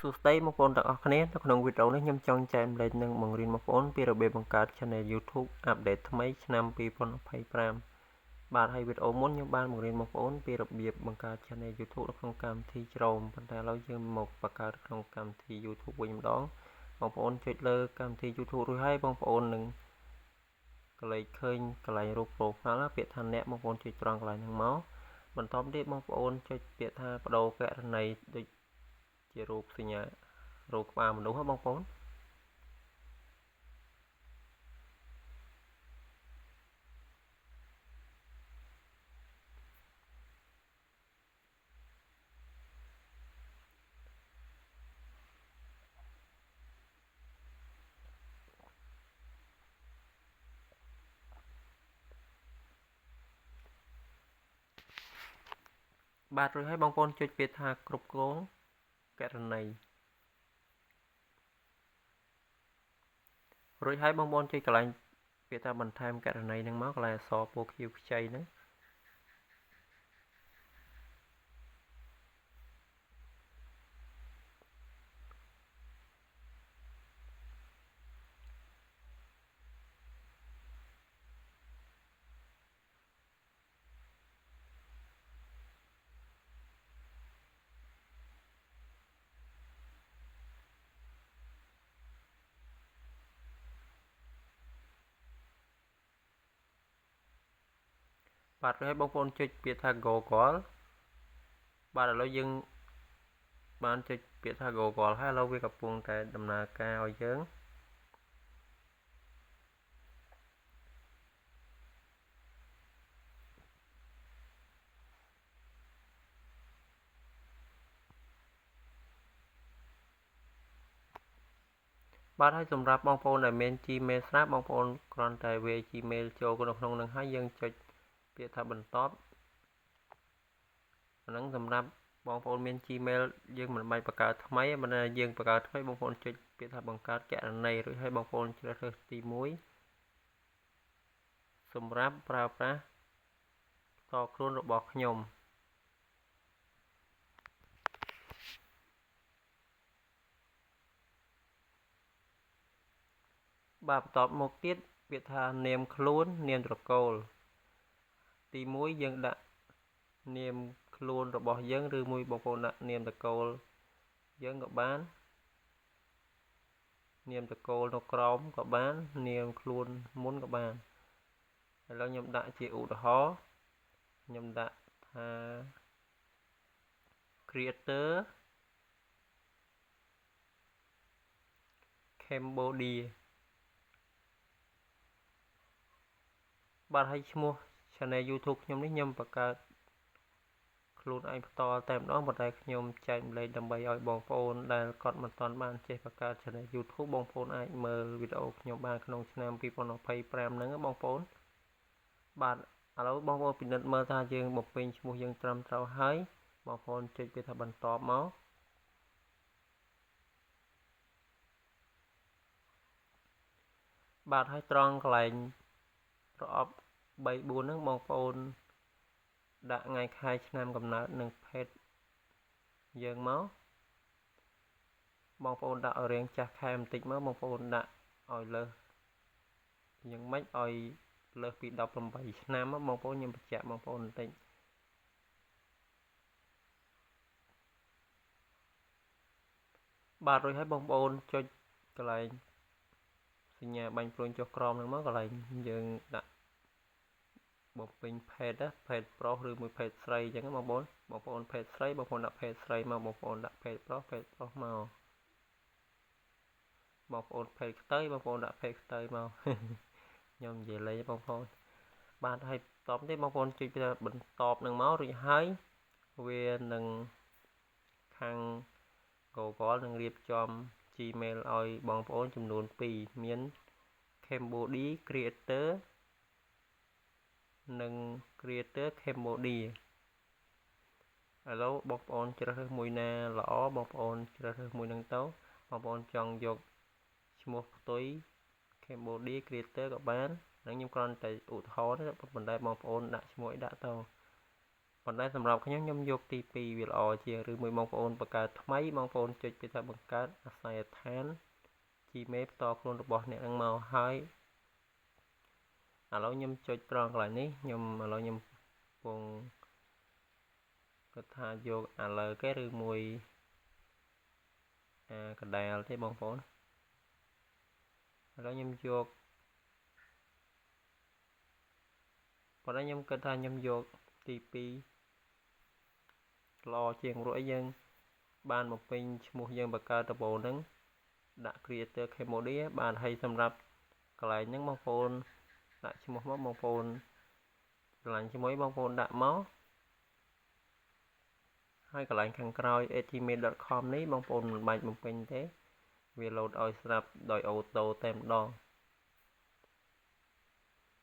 សួស្តីបងប្អូនទាំងអស់គ្នានៅក្នុងវីដេអូនេះខ្ញុំចង់ចែកម្លែកនិងបង្រៀនបងប្អូនពីរបៀបបង្កើត Channel YouTube អាប់ដេតថ្មីឆ្នាំ2025បាទហើយវីដេអូមុនខ្ញុំបានបង្រៀនបងប្អូនពីរបៀបបង្កើត Channel YouTube នៅក្នុងកម្មវិធី Chrome ប៉ុន្តែឥឡូវយើងមកបង្កើតក្នុងកម្មវិធី YouTube វិញម្ដងបងប្អូនចុចលើកម្មវិធី YouTube រួចហើយបងប្អូននឹងកន្លែងឃើញកន្លែងរូប profile ពាក្យថាអ្នកបងប្អូនចុចត្រង់កន្លែងហ្នឹងមកបន្ទាប់ទៀតបងប្អូនចុចពាក្យថាបដូរករណីដូចជារូបសញ្ញារូបក្បាលមនុស្សបងប្អូនបាទរួចហើយបងប្អូនចុចពាក្យថាគ្រប់គ្រងករណីរួចហើយបងប្អូនចុចកន្លែងពាក្យថាបន្ថែមករណីហ្នឹងមកកន្លែងអក្សរពណ៌ខៀវខ្ចីហ្នឹងបាទរួចហើយបងប្អូនចុចពាក្យថា Google បាទឥឡូវយើងបានចុចពាក្យថា Google ហើយឥឡូវវាកំពុងតែដំណើរការឲ្យយើងបាទហើយសម្រាប់បងប្អូនដែលមាន Gmail ស្រាប់បងប្អូនគ្រាន់តែវាយ Gmail ចូលក្នុងនឹងហើយយើងចុចពាក្យថាបន្ទាប់អាហ្នឹងសម្រាប់បងប្អូនមាន Gmail យើងមិនបាច់បង្កើតថ្មីប៉ុន្តែយើងបង្កើតថ្មីបងប្អូនចុចពាក្យថាបង្កើតករណីរួចហើយបងប្អូនជ្រើសរើសទី1សម្រាប់ប្រើប្រាស់តខ្លួនរបស់ខ្ញុំបាទបន្ទាប់មកទៀតពាក្យថានាមខ្លួននាមត្រកូលទី1យើងដាក់នាមខ្លួនរបស់យើងឬមួយបងប្អូនដាក់នាមត្រកូលយើងក៏បាននាមត្រកូលនៅក្រោមក៏បាននាមខ្លួនមុនក៏បានឥឡូវខ្ញុំដាក់ជាឧទាហរណ៍ខ្ញុំដាក់ថា Creator Cambodia បាទហើយឈ្មោះ Channel YouTube ខ្ញុំនេះខ្ញុំបង្កើតខ្លួនឯងផ្ទាល់តែម្ដងប៉ុន្តែខ្ញុំចែកម្លែកដើម្បីឲ្យបងប្អូនដែលគាត់មិនទាន់បានចេះបង្កើត Channel YouTube បងប្អូនអាចមើលវីដេអូខ្ញុំបានក្នុងឆ្នាំ2025ហ្នឹងបងប្អូនបាទឥឡូវបងប្អូនពិនិត្យមើលថាយើងបំពេញឈ្មោះយើងត្រឹមត្រូវហើយបងប្អូនចុចពាក្យថាបន្តមកបាទហើយត្រង់កន្លែងប្រអប់3 4ហ្នឹងបងប្អូនដាក់ថ្ងៃខែឆ្នាំកំណើតនិងភេទយើងមកបងប្អូនដាក់ឲ្យរៀងចាស់ខែបន្តិចមកបងប្អូនដាក់ឲ្យលើសយ៉ាងម៉េចឲ្យលើសពី18ឆ្នាំបងប្អូនខ្ញុំបញ្ជាក់បងប្អូនបន្តិចបាទរួចហើយបងប្អូនចុចកន្លែងសញ្ញាបាញ់ព្រួយចុះក្រោមហ្នឹងមកកន្លែងយើងដាក់បំពេញភេទប្រុសឬមួយភេទស្រីអញ្ចឹងបងប្អូនភេទស្រីបងប្អូនដាក់ភេទស្រីមកបងប្អូនដាក់ភេទប្រុសមកបងប្អូនភេទខ្ទើយបងប្អូនដាក់ភេទខ្ទើយមកខ្ញុំនិយាយលេងបងប្អូនបាទហើយតបនេះបងប្អូនចុចទៅបន្តនឹងមករួចហើយវានឹងខាង Google នឹងរៀបចំ Gmail ឲ្យបងប្អូនចំនួន2មាន Cambodia Creator និង Creator Cambodia ឥឡូវបងប្អូនជ្រើសរើសមួយណាល្អបងប្អូនជ្រើសរើសមួយហ្នឹងទៅបងប្អូនចង់យកឈ្មោះផ្ទុយ Cambodia Creator ក៏បានខ្ញុំគ្រាន់តែឧទាហរណ៍ប៉ុន្តែបងប្អូនដាក់ឈ្មោះឲ្យដាក់ទៅ ប៉ុន្តែសម្រាប់ខ្ញុំយកទី2វាល្អជាងឬមួយបងប្អូនបង្កើតថ្មីបងប្អូនចុចពីថាបង្កើតអាស័យដ្ឋាន Gmail ផ្ទាល់ខ្លួនរបស់អ្នកនឹងមកហើយឥឡូវខ្ញុំចុចត្រង់កន្លែងនេះឥឡូវខ្ញុំកំពុងគាត់ថាយកអាលើគេឬមួយកណ្ដាលទេបងប្អូនឥឡូវខ្ញុំយកប៉ុន្តែខ្ញុំគិតថាខ្ញុំយកទី2ល្អជាងព្រោះអីយើងបានបំពេញឈ្មោះយើងបង្កើតដំបូងហ្នឹងដាក់ Creator Cambodia បានហើយសម្រាប់កន្លែងហ្នឹងបងប្អូនដាក់ឈ្មោះមកបងប្អូនឆ្លាញ់ជាមួយបងប្អូនដាក់មកហើយកន្លែងខាងក្រោយ @gmail.com នេះបងប្អូនមិនបាច់បំពេញទេវាលោតឲ្យស្រាប់ដោយអូតូតែម្ដង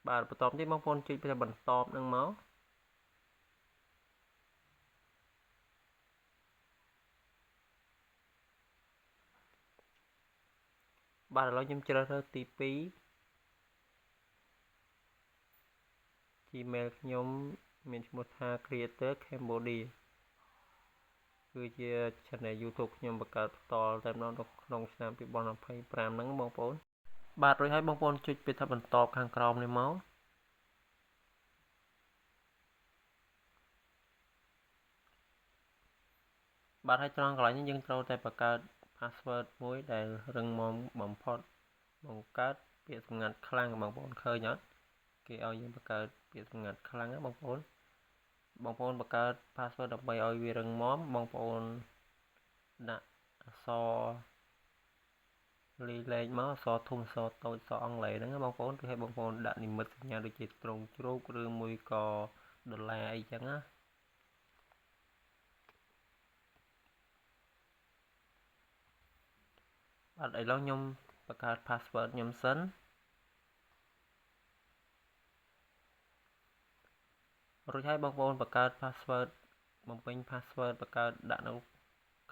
បាទបន្ទាប់ទៀតបងប្អូនចុចទៅបន្តហ្នឹងមកបាទឥឡូវខ្ញុំជ្រើសរើសទី2 Gmail ខ្ញុំមានឈ្មោះថា Creator Cambodia គឺជា channel YouTube ខ្ញុំបង្កើតផ្ទាល់តែម្ដងនៅក្នុងឆ្នាំ2025ហ្នឹងបងប្អូនបាទរួចហើយបងប្អូនចុចពីថាបន្តខាងក្រោមនេះមកបាទហើយត្រង់កន្លែងនេះយើងត្រូវតែបង្កើត password មួយដែលរឹងមាំបំផុតបង្កើតពាក្យសម្ងាត់ខ្លាំងបងប្អូនឃើញអត់គេឲ្យយើងបង្កើតពាក្យសម្ងាត់ខ្លាំងណាបងប្អូនបង្កើត password ដើម្បីឲ្យវារឹងមាំបងប្អូនដាក់អក្សរលេខមកអក្សរធំអក្សរតូចអក្សរអង់គ្លេសហ្នឹងបងប្អូនគឺឲ្យបងប្អូនដាក់និមិត្តសញ្ញាដូចជាត្រង់ជ្រូកឬមួយក៏ដុល្លារអីចឹងណាបាទឥឡូវខ្ញុំបង្កើត password ខ្ញុំសិនរួចហើយបងប្អូនបង្កើត password បំពេញ password បង្កើតដាក់នៅ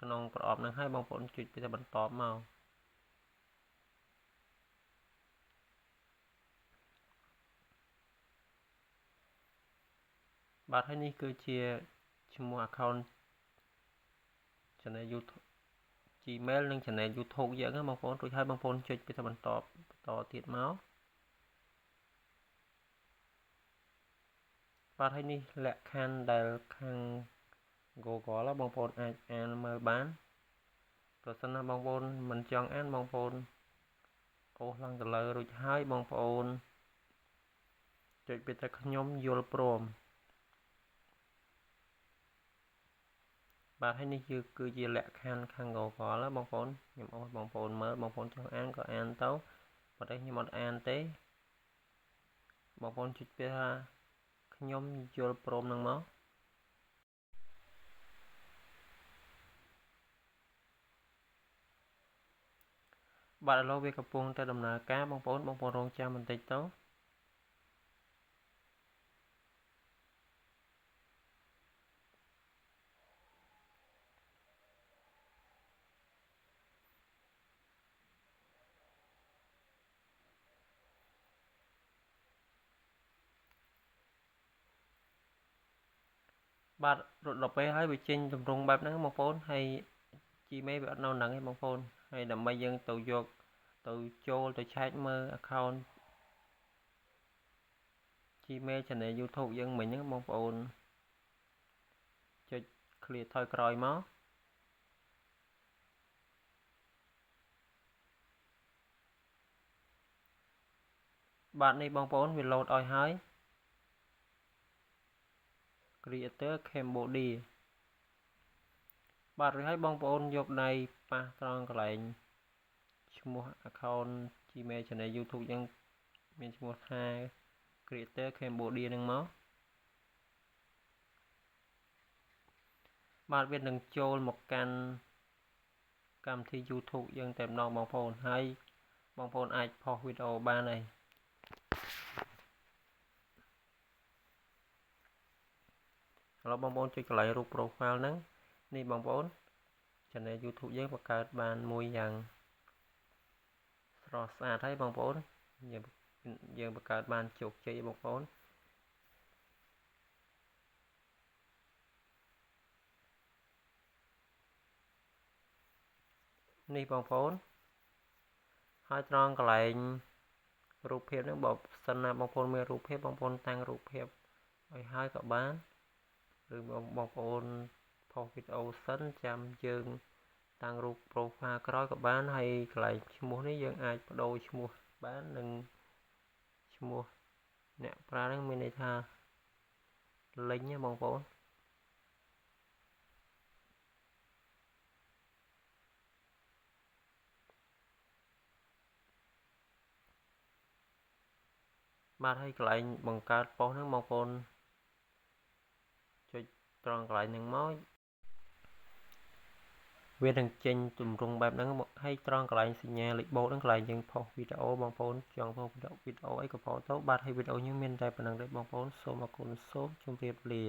ក្នុងប្រអប់ហ្នឹងហើយបងប្អូនចុចពីបន្តមកបាទហើយនេះគឺជាឈ្មោះ account channel YouTube Gmail និង channel YouTube យើងណាបងប្អូនរួចហើយបងប្អូនចុចពីបន្តទៀតមកបាទហើយនេះលក្ខខណ្ឌដែលខាង Google បងប្អូនអាចអានមើលបានប្រសិនណាបងប្អូនមិនចង់អានបងប្អូនអូសឡើងទៅលើរួចហើយបងប្អូនចុចពីតែខ្ញុំយល់ព្រមបាទហើយនេះគឺជាលក្ខខណ្ឌខាង Google ណាបងប្អូនខ្ញុំអូសបងប្អូនមើលបងប្អូនចង់អានក៏អានទៅប៉ុន្តែខ្ញុំអត់អានទេបងប្អូនចុចពីថាខ្ញុំយល់ព្រមនឹងមកបាទឥឡូវវាកំពុងតែដំណើរការបងប្អូនរងចាំបន្តិចទៅបាទរត់ដល់ពេលហើយវាចេញទម្រង់បែបហ្នឹងបងប្អូនហើយ Gmail វាអត់នៅហ្នឹងទេបងប្អូនហើយដើម្បីយើងទៅយកទៅចូលទៅឆែកមើល account Gmail channel YouTube យើងមិញហ្នឹងបងប្អូនចុច clear ថយក្រោយមកបាទនេះបងប្អូនវាលោតឲ្យហើយ Creator Cambodia បាទរួចហើយបងប្អូនយកដៃប៉ះត្រង់កន្លែងឈ្មោះ account Gmail channel YouTube យើងមានឈ្មោះថា Creator Cambodia នឹងមកបាទវានឹងចូលមកកាន់កម្មវិធី YouTube យើងតែម្ដងបងប្អូនហើយបងប្អូនអាចផុសវីដេអូបានហើយឥឡូវបងប្អូនចុចកន្លែងរូប profile ហ្នឹងនេះបងប្អូន channel YouTube យើងបង្កើតបានមួយយ៉ាងស្រស់ស្អាតហើយបងប្អូនយើងបង្កើតបានជោគជ័យបងប្អូន នេះបងប្អូនហើយត្រង់កន្លែងរូបភាពហ្នឹងបើសិនណាបងប្អូនមានរូបភាពបងប្អូនតាំងរូបភាពឲ្យហើយក៏បានឬបងប្អូនផុសវីដេអូសិនចាំយើងតាំងរូប profile ក្រោយក៏បានហើយកន្លែងឈ្មោះនេះយើងអាចបដូរឈ្មោះបាននិងឈ្មោះអ្នកប្រើហ្នឹងមានន័យថាលេងណាបងប្អូនបាទហើយកន្លែងបង្កើតប៉ុស្តិ៍ហ្នឹងបងប្អូនចុចត្រង់កន្លែងហ្នឹងមកវានឹងចេញទម្រង់បែបហ្នឹងហើយត្រង់កន្លែងសញ្ញាលេខបូកហ្នឹងកន្លែងយើងផុសវីដេអូបងប្អូនចង់ផុសវីដេអូអីក៏ផុសទៅបាទហើយវីដេអូនេះមានតែប៉ុណ្្នឹងទេបងប្អូនសូមអរគុណសូមជម្រាបលា